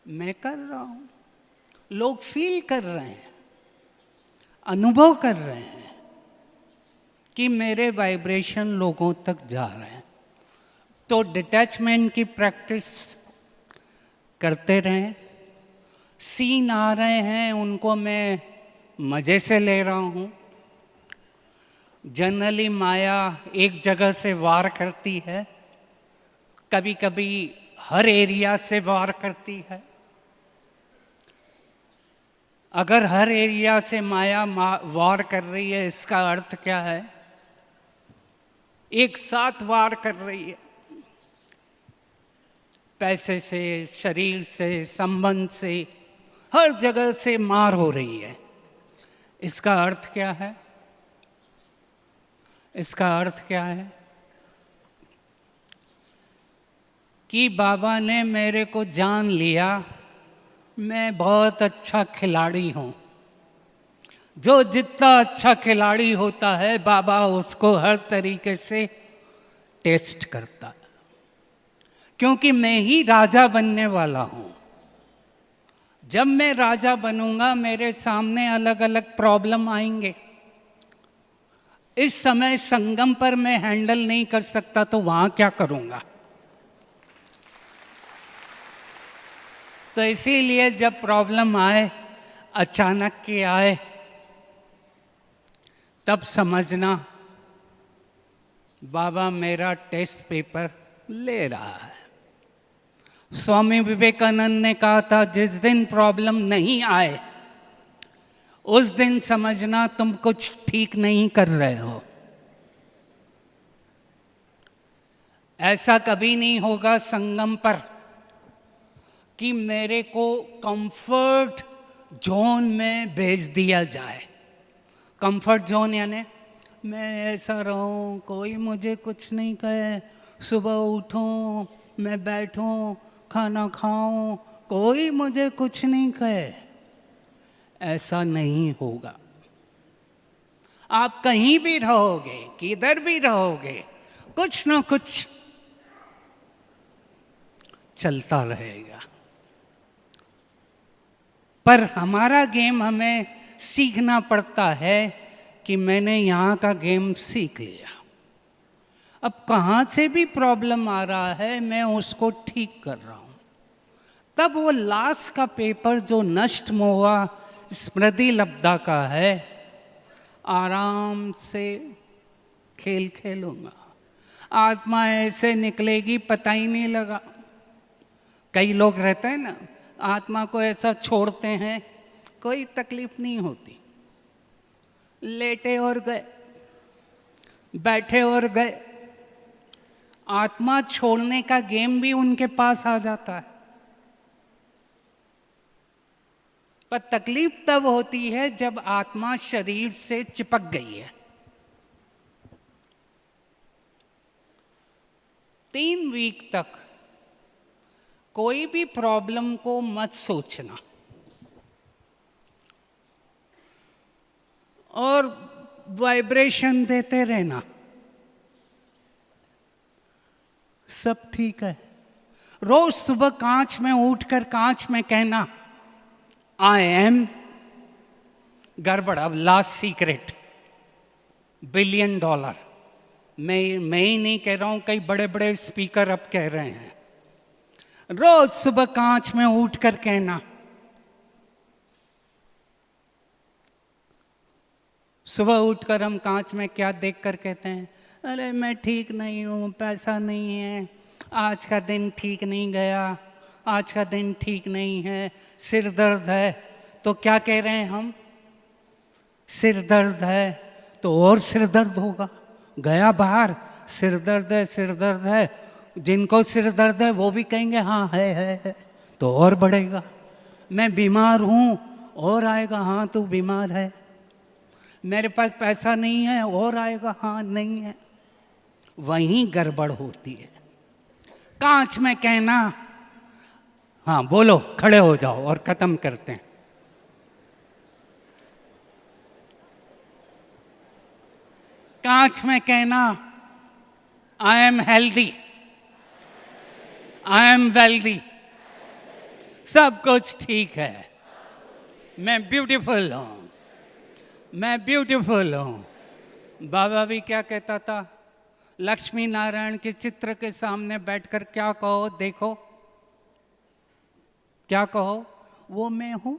मैं कर रहा हूं, लोग फील कर रहे हैं, अनुभव कर रहे हैं कि मेरे वाइब्रेशन लोगों तक जा रहे हैं। तो डिटैचमेंट की प्रैक्टिस करते रहें। सीन आ रहे हैं, उनको मैं मज़े से ले रहा हूँ। जनरली माया एक जगह से वार करती है, कभी कभी हर एरिया से वार करती है। अगर हर एरिया से माया वार कर रही है, इसका अर्थ क्या है? एक साथ वार कर रही है, पैसे से, शरीर से, संबंध से, हर जगह से मार हो रही है। इसका अर्थ क्या है? इसका अर्थ क्या है? कि बाबा ने मेरे को जान लिया, मैं बहुत अच्छा खिलाड़ी हूं। जो जितना अच्छा खिलाड़ी होता है, बाबा उसको हर तरीके से टेस्ट करता है, क्योंकि मैं ही राजा बनने वाला हूं। जब मैं राजा बनूंगा, मेरे सामने अलग अलग प्रॉब्लम आएंगे। इस समय संगम पर मैं हैंडल नहीं कर सकता, तो वहां क्या करूंगा? तो इसीलिए जब प्रॉब्लम आए, अचानक के आए, तब समझना बाबा मेरा टेस्ट पेपर ले रहा है। स्वामी विवेकानंद ने कहा था, जिस दिन प्रॉब्लम नहीं आए, उस दिन समझना तुम कुछ ठीक नहीं कर रहे हो। ऐसा कभी नहीं होगा संगम पर कि मेरे को कंफर्ट जोन में भेज दिया जाए। कंफर्ट जोन यानी मैं ऐसा रहूं, कोई मुझे कुछ नहीं कहे, सुबह उठूं, मैं बैठूं, खाना खाऊं, कोई मुझे कुछ नहीं कहे। ऐसा नहीं होगा। आप कहीं भी रहोगे, किधर भी रहोगे, कुछ ना कुछ चलता रहेगा। पर हमारा गेम हमें सीखना पड़ता है कि मैंने यहाँ का गेम सीख लिया। अब कहाँ से भी प्रॉब्लम आ रहा है, मैं उसको ठीक कर रहा हूँ। तब वो लास्ट का पेपर जो नष्ट मोहा स्मृति लब्धा का है, आराम से खेल खेलूंगा। आत्मा ऐसे निकलेगी, पता ही नहीं लगा। कई लोग रहते हैं ना, आत्मा को ऐसा छोड़ते हैं, कोई तकलीफ नहीं होती। लेटे और गए, बैठे और गए। आत्मा छोड़ने का गेम भी उनके पास आ जाता है। पर तकलीफ तब होती है जब आत्मा शरीर से चिपक गई है। 3 वीक तक कोई भी प्रॉब्लम को मत सोचना और वाइब्रेशन देते रहना, सब ठीक है। रोज सुबह कांच में उठकर कांच में कहना, आई एम। गड़बड़। अब लास्ट सीक्रेट, $1 बिलियन। मैं ही नहीं कह रहा हूं, कई बड़े बड़े स्पीकर अब कह रहे हैं। रोज सुबह कांच में उठ कर कहना, सुबह उठकर हम कांच में क्या देखकर कहते हैं, अरे मैं ठीक नहीं हूँ, पैसा नहीं है, आज का दिन ठीक नहीं गया, आज का दिन ठीक नहीं है, सिर दर्द है। तो क्या कह रहे हैं हम, सिर दर्द है तो और सिर दर्द होगा, गया बाहर, सिर दर्द है, सिर दर्द है। जिनको सिर दर्द है वो भी कहेंगे हाँ है, तो और बढ़ेगा। मैं बीमार हूँ और आएगा हाँ तू बीमार है। मेरे पास पैसा नहीं है और आएगा हाँ नहीं है। वहीं गड़बड़ होती है। कांच में कहना, हाँ बोलो, खड़े हो जाओ और खत्म करते हैं। कांच में कहना, I am healthy, I am wealthy, सब कुछ ठीक है, मैं ब्यूटीफुल हूं, मैं ब्यूटीफुल हूं। बाबा भी क्या कहता था, लक्ष्मी नारायण के चित्र के सामने बैठकर क्या कहो, देखो क्या कहो, वो मैं हूं।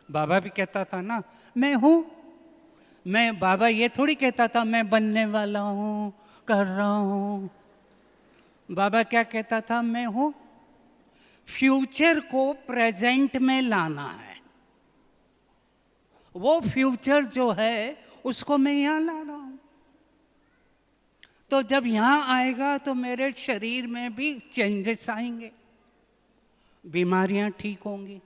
बाबा भी कहता था ना मैं हूं, मैं, बाबा ये थोड़ी कहता था मैं बनने वाला हूं, कर रहा हूं। बाबा क्या कहता था, मैं हूं। फ्यूचर को प्रेजेंट में लाना है, वो फ्यूचर जो है उसको मैं यहां ला रहा हूं। तो जब यहां आएगा तो मेरे शरीर में भी चेंजेस आएंगे, बीमारियां ठीक होंगी।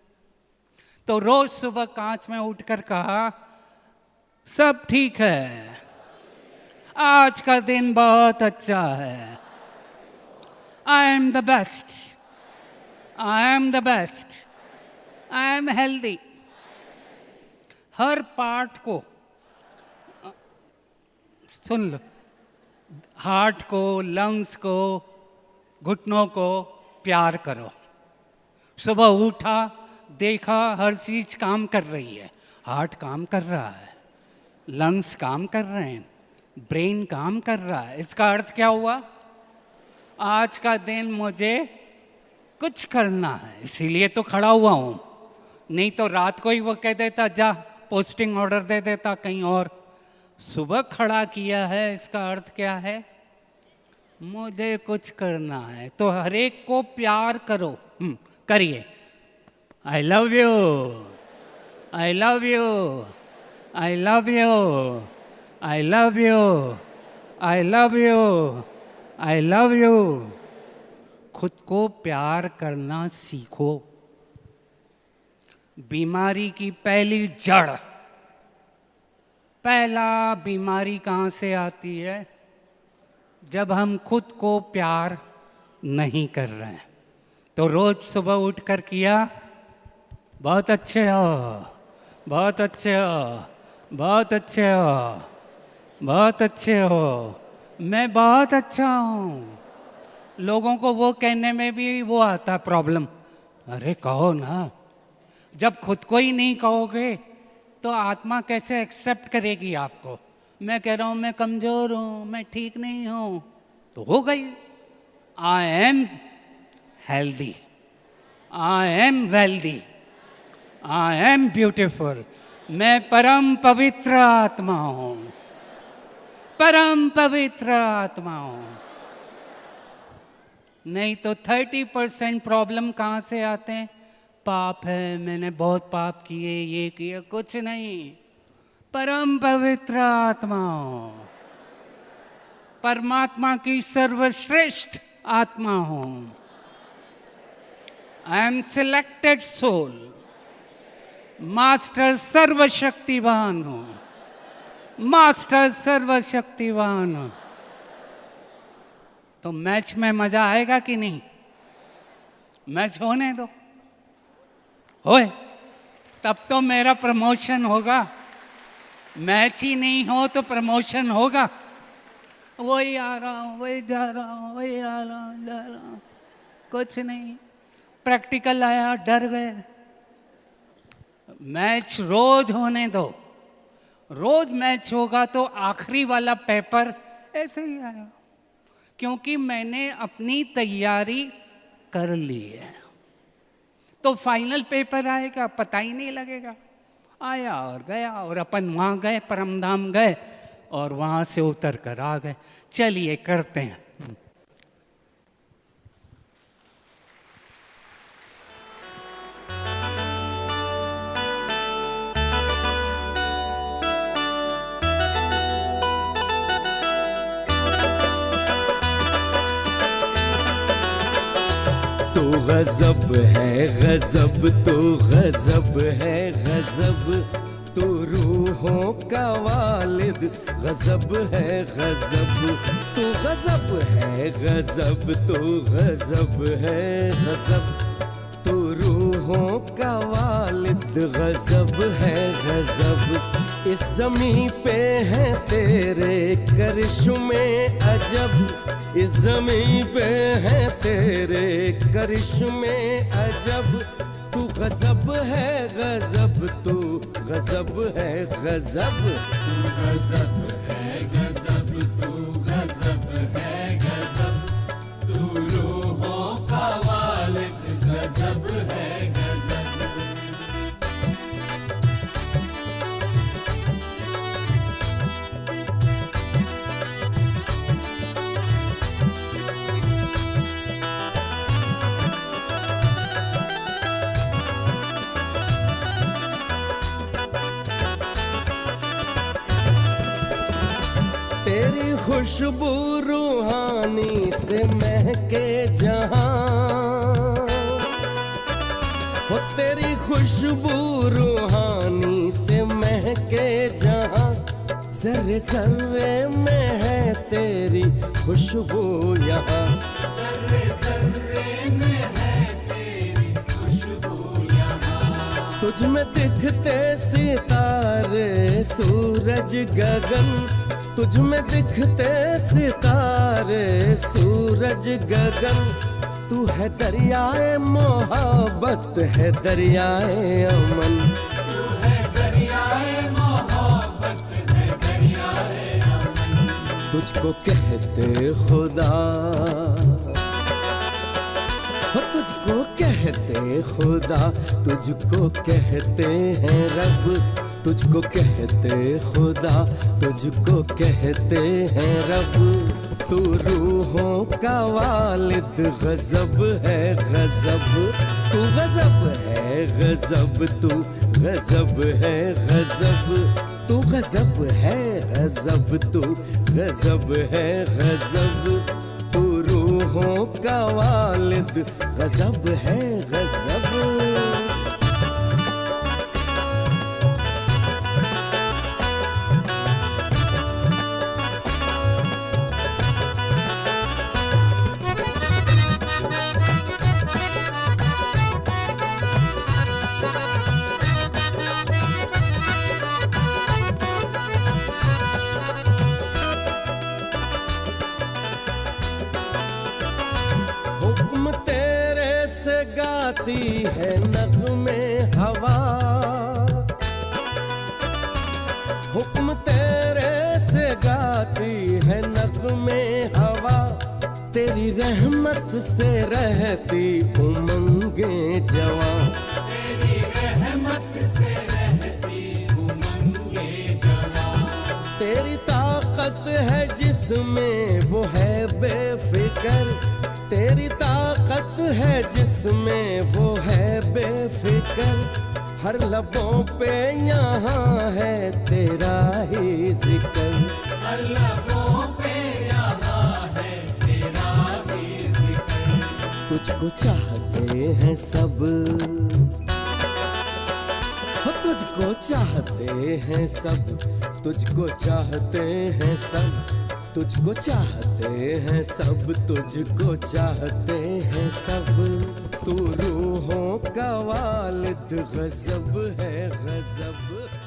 तो रोज सुबह कांच में उठकर कहा, सब ठीक है, आज का दिन बहुत अच्छा है, I am the best, I am the best, I am healthy. Her part को सुन लो, हार्ट को, लंग्स को, घुटनों को प्यार करो। सुबह उठा, देखा हर चीज काम कर रही है, हार्ट काम कर रहा है, लंग्स काम कर रहे हैं, ब्रेन काम कर रहा है। इसका अर्थ क्या हुआ, आज का दिन मुझे कुछ करना है, इसीलिए तो खड़ा हुआ हूं। नहीं तो रात को ही वो कह देता जा पोस्टिंग ऑर्डर दे देता कहीं और। सुबह खड़ा किया है, इसका अर्थ क्या है, मुझे कुछ करना है। तो हर एक को प्यार करो, करिए। I love you, I love you, I love you, I love you, I love you, I love you. खुद को प्यार करना सीखो। बीमारी की पहली जड़, पहला बीमारी कहाँ से आती है, जब हम खुद को प्यार नहीं कर रहे हैं। तो रोज सुबह उठकर किया, बहुत अच्छे हो, बहुत अच्छे हो, बहुत अच्छे हो, बहुत अच्छे हो, मैं बहुत अच्छा हूँ। लोगों को वो कहने में भी वो आता प्रॉब्लम, अरे कहो ना। जब खुद को ही नहीं कहोगे तो आत्मा कैसे एक्सेप्ट करेगी आपको। मैं कह रहा हूँ मैं कमज़ोर हूँ, मैं ठीक नहीं हूँ, तो हो गई। I am healthy, I am wealthy, I am beautiful, मैं परम पवित्र आत्मा हूँ, परम पवित्र आत्मा हूँ। नहीं तो 30% प्रॉब्लम कहाँ से आते हैं, पाप है, मैंने बहुत पाप किए, ये किया, कुछ नहीं। परम पवित्र आत्मा हूँ, परमात्मा की सर्वश्रेष्ठ आत्मा हूँ। I am selected soul, master सर्वशक्तिवान हूँ, मास्टर सर्वशक्तिवान हूँ। तो मैच में मजा आएगा कि नहीं, मैच होने दो, होए तब तो मेरा प्रमोशन होगा। मैच ही नहीं हो तो प्रमोशन होगा। वही आ रहा हूँ, वही जा रहा हूँ, वही आ रहा हूँ, जा रहा हूँ, कुछ नहीं। प्रैक्टिकल आया, डर गए। मैच रोज होने दो, रोज मैच होगा तो आखिरी वाला पेपर ऐसे ही आया, क्योंकि मैंने अपनी तैयारी कर लिए। तो फाइनल पेपर आएगा, पता ही नहीं लगेगा। आया और गया, और अपन वहाँ गए, परमधाम गए, और वहाँ से उतर कर आ गए। चलिए करते हैं। तू गजब है गजब, तू गजब है गजब, तू रूहों का वालिद गजब है गजब, तू गजब है गजब, तू गजब है गजब, तू रूहों का वालिद गजब है गजब। इस ज़मीं पे हैं तेरे करिश्मे अजब, इस ज़मीं पे हैं तेरे करिश्मे अजब, तू गजब है गजब, तू गजब है गजब, तू गजब है गजब, तू गजब है गजब, तू रूहों का वालिद गजब है गजब। तेरी खुशबू रूहानी से महके जहां, हो तेरी खुशबू रूहानी से महके जहां, ज़र्रे ज़र्रे में है तेरी खुशबू यहाँ, ज़र्रे ज़र्रे में है तेरी खुशबू यहाँ। तुझ में दिखते सितारे सूरज गगन, तुझ में दिखते सितारे सूरज गगन, तू है दरियाए मोहब्बत है दरियाए अमन, तू है दरियाए मोहब्बत है दरियाए अमन। तुझको कहते खुदा, तुझको कहते खुदा, तुझको कहते हैं रब, तुझको कहते खुदा, तुझको कहते हैं रब, तू रूहों का वालिद गजब है गजब, तू गजब है गजब, तू गजब है गजब, तू गजब है गजब, तू गजब है गजब, तू रूहों का वालिद गजब है गजब। गाती है नगमे हवा, हुक्म तेरे से गाती है नगमे हवा, तेरी रहमत से रहती उमंगे जवां, तेरी रहमत से रहती उमंगे जवां। तेरी ताकत है जिसमें वो है बेफिक्र, तेरी ताकत है जिसमें वो है बेफिक्र, हर लबों पे यहाँ है तेरा ही जिक्र, हर लबों पे यहाँ है तेरा ही जिक्र। तुझको चाहते हैं सब, तुझको चाहते हैं सब, तुझको चाहते हैं सब, तुझको चाहते हैं सब, तुझको चाहते हैं सब, तू रूहों का वालिद गजब है गजब।